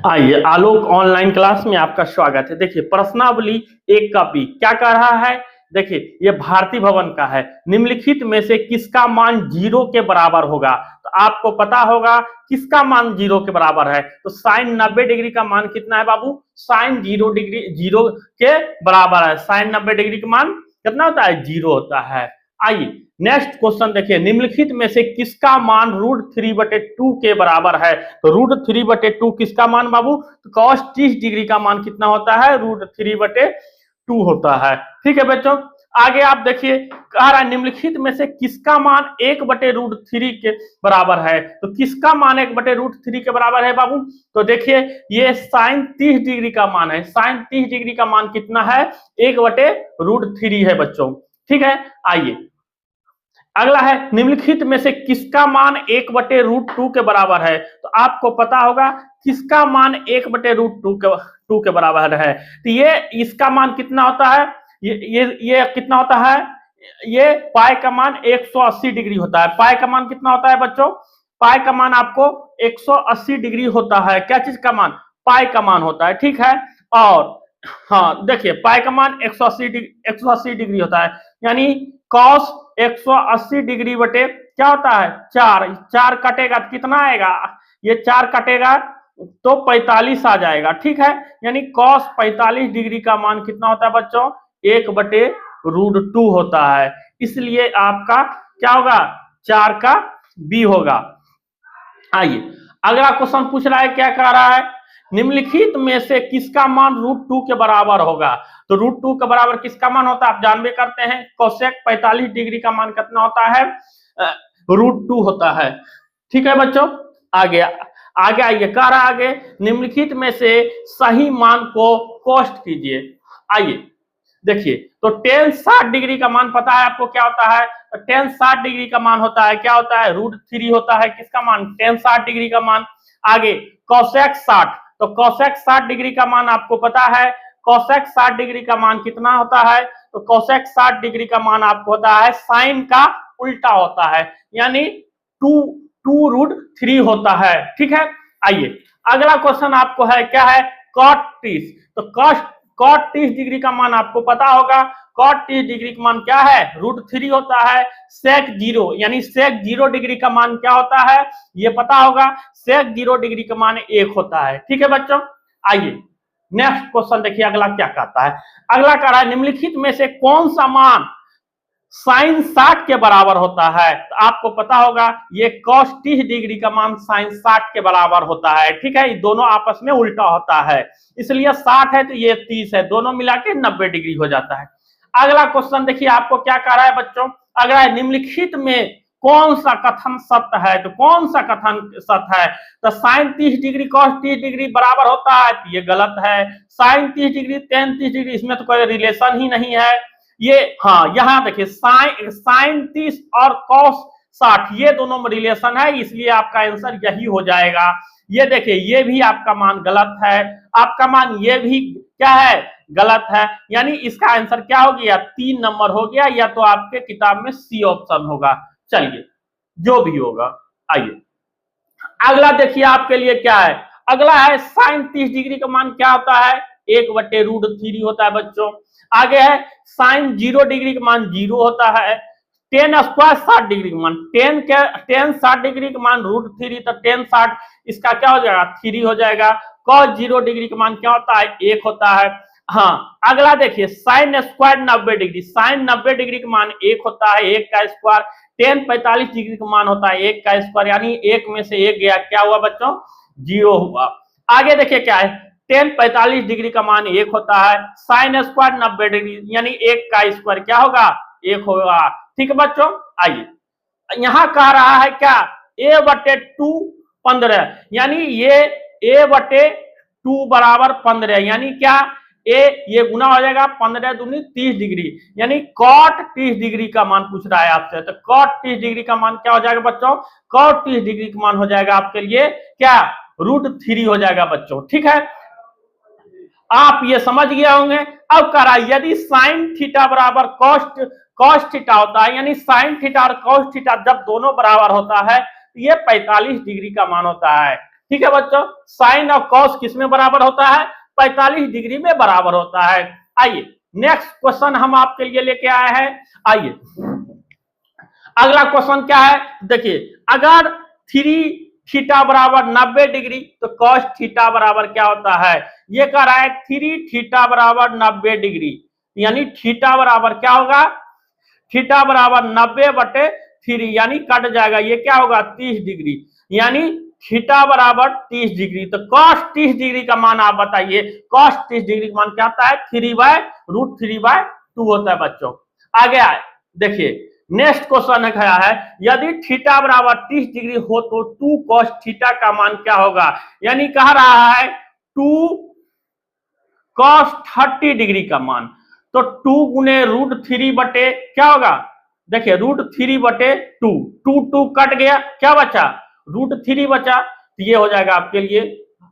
आइए आलोक online class में आपका स्वागत है। देखिए प्रश्नावली 1 का बी क्या कह रहा है। देखिए ये भारतीय भवन का है। निम्नलिखित में से किसका मान 0 के बराबर होगा। तो आपको पता होगा किसका मान 0 के बराबर है। तो साइन 90 डिग्री का मान कितना है बाबू। साइन 0 के बराबर है। साइन 90 डिग्री का मान कितना होता है 0 होता है। आइए नेक्स्ट क्वेश्चन देखिए, निम्नलिखित में से किसका मान √3/2 के बराबर है। तो √3/2 किसका मान बाबू। तो cos 30 डिग्री का मान कितना होता है √3/2 होता है। ठीक है बच्चों, आगे आप देखिए कह रहा है निम्नलिखित में से किसका मान 1/√3 के बराबर है। तो किसका मान 1/√3 के बराबर है बाबू। तो देखिए ये साइन 30 डिग्री का मान है। साइन 30 डिग्री का मान कितना है 1/√3 है बच्चों। ठीक है, आइए अगला है निम्नलिखित में से किसका मान 1/√2 के बराबर है। तो आपको पता होगा किसका मान 1/√2 के बराबर है। तो ये इसका मान कितना होता है, ये कितना होता है, ये पाई का मान 180 डिग्री होता है। पाई का मान कितना होता है बच्चों, पाई का मान आपको 180 डिग्री होता है। क्या चीज का मान, पाई का मान होता है। ठीक है, और हाँ देखिए पाई का मान 180 डिग्री होता है, यानी cos 180 डिग्री बटे क्या होता है 4 कटेगा तो कितना आएगा, ये 4 कटेगा तो 45 आ जाएगा। ठीक है, यानी cos 45 डिग्री का मान कितना होता है बच्चों 1/√2 होता है। इसलिए आपका क्या होगा 4 का बी होगा। आइए अगला क्वेश्चन पूछ रहा है, क्या कह रहा है निम्नलिखित में से किसका मान √2 के बराबर होगा। तो √2 के बराबर किसका मान होता है आप जानबे करते हैं, कोसेक 45 डिग्री का मान कितना होता है √2 होता है। ठीक है बच्चों, आगे आइए कह रहा है आगे निम्नलिखित में से सही मान को कोष्ट कीजिए। आइए देखिए तो tan 60 डिग्री का मान पता है आपको क्या होता है। तो tan 60 डिग्री का मान होता है क्या होता है √3 होता है किसका मान tan 60 डिग्री का मान। आगे कोसेक 60, तो कोसेक 60 डिग्री का मान आपको पता है, कोसेक 60 डिग्री का मान कितना होता है। तो कोसेक 60 डिग्री का मान आपको होता है साइन का उल्टा होता है, यानी 2√3 होता है। ठीक है, आइए अगला क्वेश्चन आपको है क्या है cot 30। तो cot 30 डिग्री का मान आपको पता होगा, cot 30 डिग्री का मान क्या है √3 होता है। sec 0 यानी sec 0 डिग्री का मान क्या होता है ये पता होगा, sec 0 डिग्री का मान 1 होता है। ठीक है बच्चों, आइए नेक्स्ट क्वेश्चन देखिए अगला क्या कहता है। अगला कह रहा है निम्नलिखित में से कौन सा मान साइन 60 के बराबर होता है। तो आपको पता होगा ये cos 30 डिग्री का मान साइन 60 के बराबर होता है। ठीक है, ये दोनों आपस में उल्टा होता है, इसलिए 60 है तो ये 30 है, दोनों मिला के 90 डिग्री हो जाता है। अगला क्वेश्चन देखिए आपको क्या कह रहा है बच्चों, अगला निम्नलिखित में कौन सा कथन सत्य है। तो कौन सा कथन सत्य है। तो साइन 30 डिग्री cos 30 डिग्री बराबर होता है, तो ये गलत है। साइन 30 डिग्री tan 30 डिग्री इसमें तो कोई रिलेशन ही नहीं है ये। हाँ यहाँ देखिए साइन 30 और cos 60 ये दोनों में रिलेशन है, इसलिए आपका आंसर यही हो जाएगा। ये देखिए ये भी आपका मान गलत है, आपका मान ये भी क्या है गलत है, यानी इसका आंसर क्या हो गया 3 नंबर हो गया, या तो आपके किताब में सी ऑप्शन होगा। चलिए जो भी होगा, आइए अगला देखिए आपके लिए क्या है। अगला है साइन 30 डिग्री का मान क्या होता है 1/√3 होता है बच्चों। आगे है साइन 0 डिग्री का मान 0 होता है। tan स्क्वायर 60 डिग्री का मान tan 60 डिग्री का मान √3, तो tan 60 इसका क्या हो जाएगा 3 हो जाएगा। cos 0 डिग्री का मान क्या होता है 1 होता है। हाँ अगला देखिए sine square 90 degree, sine 90 degree का मान 1 होता है, 1 का स्क्वायर। tan 45 डिग्री का मान होता है 1 का स्क्वायर, यानी 1 में से 1 गया, क्या हुआ बच्चों 0 हुआ। आगे देखिए क्या है tan 45 डिग्री का मान 1 होता है, साइन स्क्वायर 90 डिग्री यानी 1 का स्क्वायर क्या होगा 1 होगा। ठीक है बच्चों, आइए यहां कह रहा है क्या a/2 15, यानी ये a/2 बराबर 15, यानी क्या ए ये गुना हो जाएगा 15 दूनी 30 डिग्री, यानी cot 30 डिग्री का मान पूछ रहा है आपसे। तो cot 30 डिग्री का मान क्या हो जाएगा बच्चों, cot 30 डिग्री का मान हो जाएगा आपके लिए क्या √3 हो जाएगा बच्चों। ठीक है, आप ये समझ गए होंगे। अब कह रहा है यदि साइन थीटा बराबर cos थीटा होता है, यानी साइन थीटा और cos थीटा जब दोनों बराबर होता है तो ये 45 डिग्री का मान होता है। ठीक है बच्चों, साइन और कॉस किस में बराबर होता है? 45 डिग्री में बराबर होता है। आइए नेक्स्ट क्वेश्चन हम आपके लिए लेके आए हैं। आइए अगला क्वेश्चन क्या है, देखिए अगर 3 थीटा बराबर 90 डिग्री तो कॉस थीटा बराबर क्या होता है? ये कह रहा है 3 थीटा बराबर 90 डिग्री, यानी थीटा बराबर क्या होगा? थीटा बराबर 90/3, यानी कट जाएगा, ये क्या होगा? 30 डिग्री, यानी थीटा बराबर 30 डिग्री। तो cos 30 डिग्री का मान आप बताइए, cos 30 डिग्री का मान क्या होता है? 3/√3/2 होता है बच्चों। आगे आए, देखिए नेक्स्ट क्वेश्चन है, यदि थीटा बराबर 30 डिग्री हो तो 2 cos थीटा का मान क्या होगा? यानी कह रहा है 2 cos 30 डिग्री का मान, तो 2 गुने √3 बटे क्या होगा? देखिए √3 बटे 2, 2 कट गया, क्या बचा? √3 बचा, तो ये हो जाएगा आपके लिए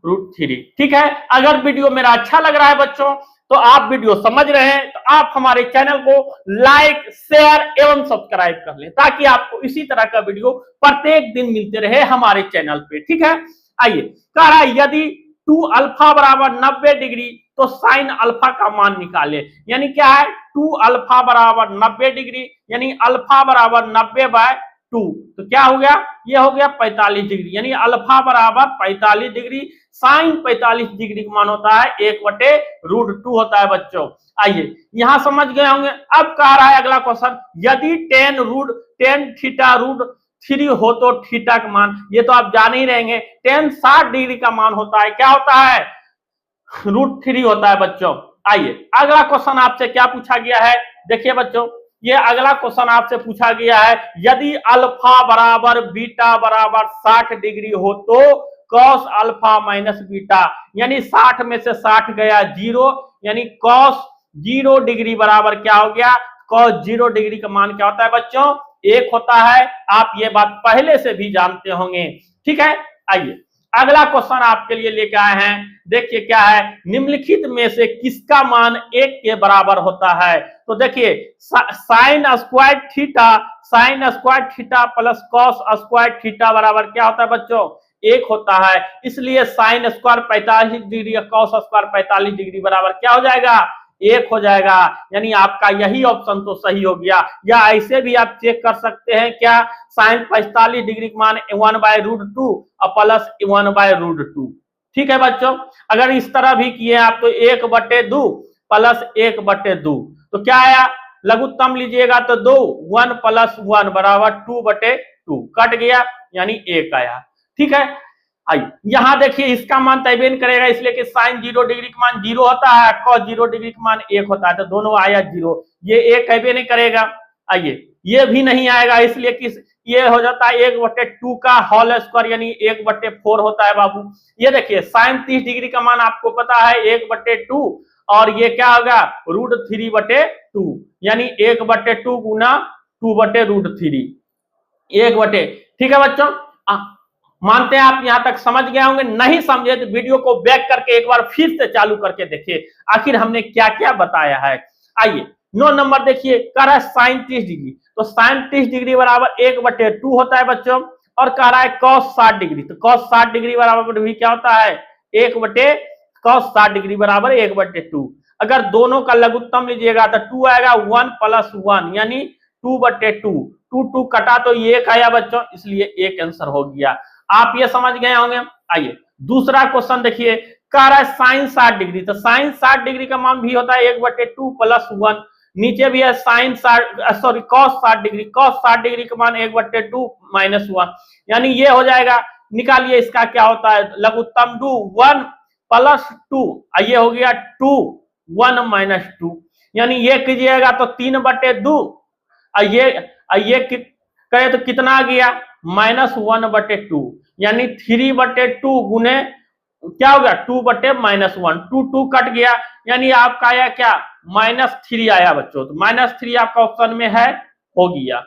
√3। ठीक है, अगर वीडियो मेरा अच्छा लग रहा है बच्चों तो आप वीडियो समझ रहे हैं तो आप हमारे चैनल को लाइक, शेयर एवं सब्सक्राइब कर लें, ताकि आपको इसी तरह का वीडियो प्रत्येक दिन मिलते रहे हमारे चैनल पे। ठीक है, आइए कह रहा है यदि 2 अल्फा बराबर 90 डिग्री तो साइन अल्फा का मान निकाले, यानी क्या है? 2 अल्फा बराबर 90 डिग्री, यानी अल्फा बराबर 90/2, तो क्या हो गया? ये हो गया 45 डिग्री, यानी अल्फा बराबर 45 डिग्री, साइन 45 डिग्री का मान होता है 1/√2 होता है बच्चों। आइए यहां समझ गए होंगे। अब कह रहा है अगला क्वेश्चन, यदि tan थीटा √3 हो तो थीटा का मान, ये तो आप जान ही रहेंगे, tan 60 डिग्री का मान होता है, क्या होता है? √3 होता है बच्चों। आइए अगला क्वेश्चन आपसे क्या पूछा गया है, देखिए बच्चों ये अगला क्वेश्चन आपसे पूछा गया है, यदि अल्फा बराबर बीटा बराबर 60 डिग्री हो तो cos अल्फा माइनस बीटा, यानी 60 में से 60 गया 0, यानी cos 0 डिग्री बराबर क्या हो गया? cos 0 डिग्री का मान क्या होता है बच्चों? 1 होता है। आप ये बात पहले से भी जानते होंगे। ठीक है, आइए अगला क्वेश्चन आपके लिए लेकर आए हैं, देखिए क्या है, निम्नलिखित में से किसका मान 1 के बराबर होता है? तो देखिए sine square theta plus cos square theta बराबर क्या होता है बच्चों? 1 होता है। इसलिए साइन स्क्वायर 45 डिग्री या कॉस स्क्वायर 45 डिग्री बराबर क्या हो जाएगा? 1 हो जाएगा, यानी आपका यही ऑप्शन तो सही हो गया। या ऐसे भी आप चेक कर सकते हैं, क्या? साइन 45 डिग्री का मान 1/√2 और प्लस 1/√2। ठीक है बच्चों, अगर इस तरह भी किए आप तो 1/2 प्लस 1/2, तो क्या आया? लघुत्तम लीजिएगा तो 2, 1 + 1 बराबर 2/2, कट गया, यानी 1 आया। ठीक है, आइए यहां देखिए इसका मान तय करेगा, इसलिए कि साइन 0 डिग्री का मान 0 होता है, cos 0 डिग्री का मान 1 होता है, तो दोनों आया 0, ये 1 कभी नहीं करेगा। आइए ये भी नहीं आएगा, इसलिए कि ये हो जाता है 1/2 का होल स्क्वायर, यानी 1/4 होता है बाबू। ये देखिए साइन 30 डिग्री का मान आपको पता है 1/2, और ये क्या होगा? √3/2, यानी 1/2 गुना 2/√3, 1/, ठीक है बच्चों। मानते हैं आप यहां तक समझ गए होंगे। नहीं समझे तो वीडियो को बैक करके एक बार फिर से चालू करके देखिए आखिर हमने क्या क्या बताया है। आइए 9 नंबर देखिए, कह रहा है साइन 30 डिग्री, तो साइन 30 डिग्री बराबर 1/2 होता है बच्चों, और कह रहा है cos 60 डिग्री, तो cos 60 डिग्री बराबर भी क्या होता है? cos 60 डिग्री बराबर 1/2। अगर दोनों का लघुत्तम लीजिएगा तो 2 आएगा, 1 + 1 यानी 2/2, 2 कटा तो ये 1 आया बच्चों, इसलिए 1 आंसर हो गया। आप ये समझ गए होंगे। आइए दूसरा क्वेश्चन देखिए, कह रहा है साइन 60 डिग्री, तो साइन 60 डिग्री का मान भी होता है 1/2 + 1, नीचे भी है sine cos 60 degree, cos 60 degree का मान 1/2 - 1, यानी ये हो जाएगा। निकालिए इसका क्या होता है लघुत्तम, 2 1 + 2, ये हो गया 2 1 - 2, यानी ये कीजिएगा तो 3/2, ये कहे तो कितना आ गया? -1/2, यानी 3/2 गुने क्या हो गया? 2/-1, 2 कट गया, यानी आपका आया क्या? -3 आया बच्चों, तो -3 आपका ऑप्शन में है, हो गया।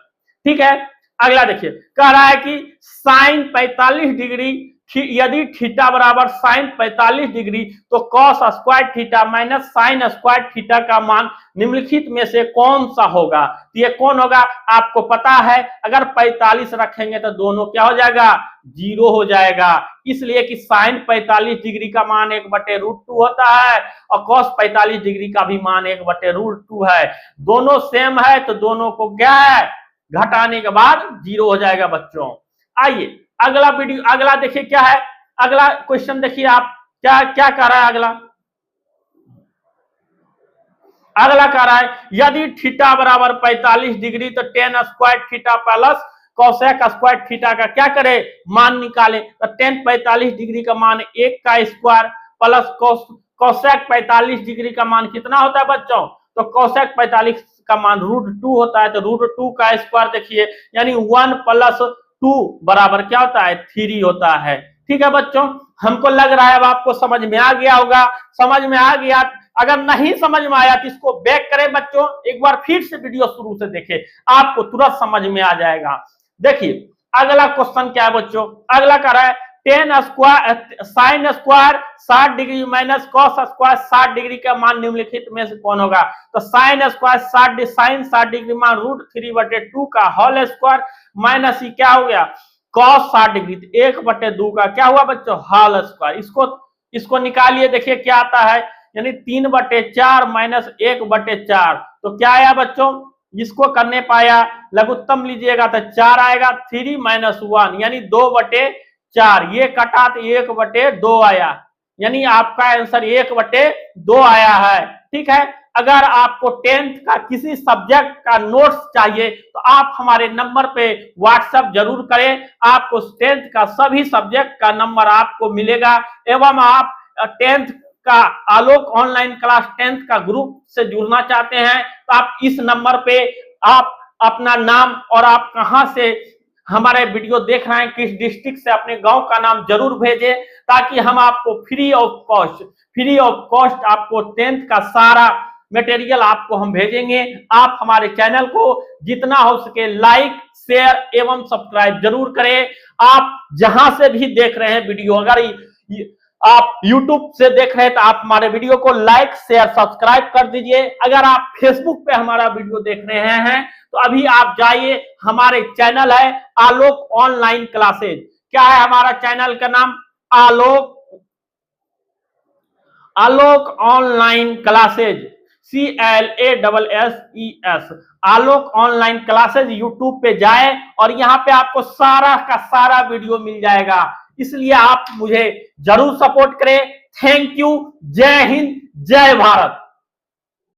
ठीक है, अगला देखिए, कह रहा है कि साइन 45 डिग्री यदि थीटा बराबर साइन 45 डिग्री तो cos square theta minus sine square theta का मान निम्नलिखित में से कौन सा होगा? तो ये कौन होगा आपको पता है, अगर 45 रखेंगे तो दोनों क्या हो जाएगा, 0 हो जाएगा। इसलिए कि साइन 45 डिग्री का मान 1/√2 होता है और कॉस 45 डिग्री का भी मान 1/√2 है। दोनों सेम है तो दोनों को क्या है, घटाने के बाद 0 हो जाएगा बच्चों। आइए अगला वीडियो, अगला देखिए क्या है, अगला क्वेश्चन देखिए आप क्या क्या कह रहा है। अगला कह रहा है यदि थीटा बराबर 45 डिग्री तो ten square theta plus cosec square theta का क्या करे, मान निकाले। तो टेन 45 डिग्री का मान 1 का स्क्वायर प्लस कोसेक 45 डिग्री का मान कितना होता है बच्चों, तो कोसेक 45 का मान √2 होता है। तो √2 का स्क्वायर देखिए यानी 1 + 2 बराबर क्या होता है, 3 होता है। ठीक है बच्चों, हमको लग रहा है अब आपको समझ में आ गया होगा। समझ में आ गया, अगर नहीं समझ में आया तो इसको बैक करें बच्चों, एक बार फिर से वीडियो शुरू से देखें, आपको तुरंत समझ में आ जाएगा। देखिए अगला क्वेश्चन क्या है बच्चों, अगला कह रहा है ten square sine square 60 degree minus cos square 60 degree का मान निम्नलिखित में से कौन होगा। तो साइन स्क्वायर साइन 60 डिग्री मान √3/2 का होल स्क्वायर माइनस ही क्या हो गया, कॉस 60 डिग्री 1/2 का क्या हुआ बच्चों, होल स्क्वायर। इसको निकालिए, देखिए क्या आता है, यानी 3/4 माइनस 1/4 तो क्या आया बच्चों, इसको करने पाया लघुत्तम लीजिएगा तो 4 आएगा, 3 - 1 यानी 2/4, ये कटा तो 1/2 आया, यानी आपका आंसर 1/2 आया है। ठीक है, अगर आपको 10th का किसी सब्जेक्ट का नोट्स चाहिए तो आप हमारे नंबर पे व्हाट्सएप जरूर करें, आपको 10th का सभी सब्जेक्ट का नंबर आपको मिलेगा। एवं आप 10th का आलोक ऑनलाइन क्लास 10th का ग्रुप से जुड़ना चाहते हैं तो आप इस नंबर पे आप अपना नाम और आप कहां से हमारे वीडियो देख रहे हैं, किस डिस्ट्रिक्ट से, अपने गांव का नाम जरूर भेजें ताकि हम आपको फ्री ऑफ कॉस्ट आपको 10th का सारा मटेरियल आपको हम भेजेंगे। आप हमारे चैनल को जितना हो सके लाइक शेयर एवं सब्सक्राइब जरूर करें। आप जहां से भी देख रहे हैं वीडियो, अगर आप YouTube से देख रहे हैं तो आप हमारे वीडियो को लाइक शेयर सब्सक्राइब कर दीजिए। अगर आप Facebook पे हमारा वीडियो देख रहे हैं तो अभी आप जाइए, हमारे चैनल है आलोक ऑनलाइन क्लासेज। क्या है हमारा चैनल का नाम, आलोक ऑनलाइन क्लासेज, CLASSES, आलोक ऑनलाइन क्लासेज। यूट्यूब पे जाए और यहाँ पे आपको सारा का सारा वीडियो मिल जाएगा, इसलिए आप मुझे जरूर सपोर्ट करें। थैंक यू, जय हिंद, जय भारत।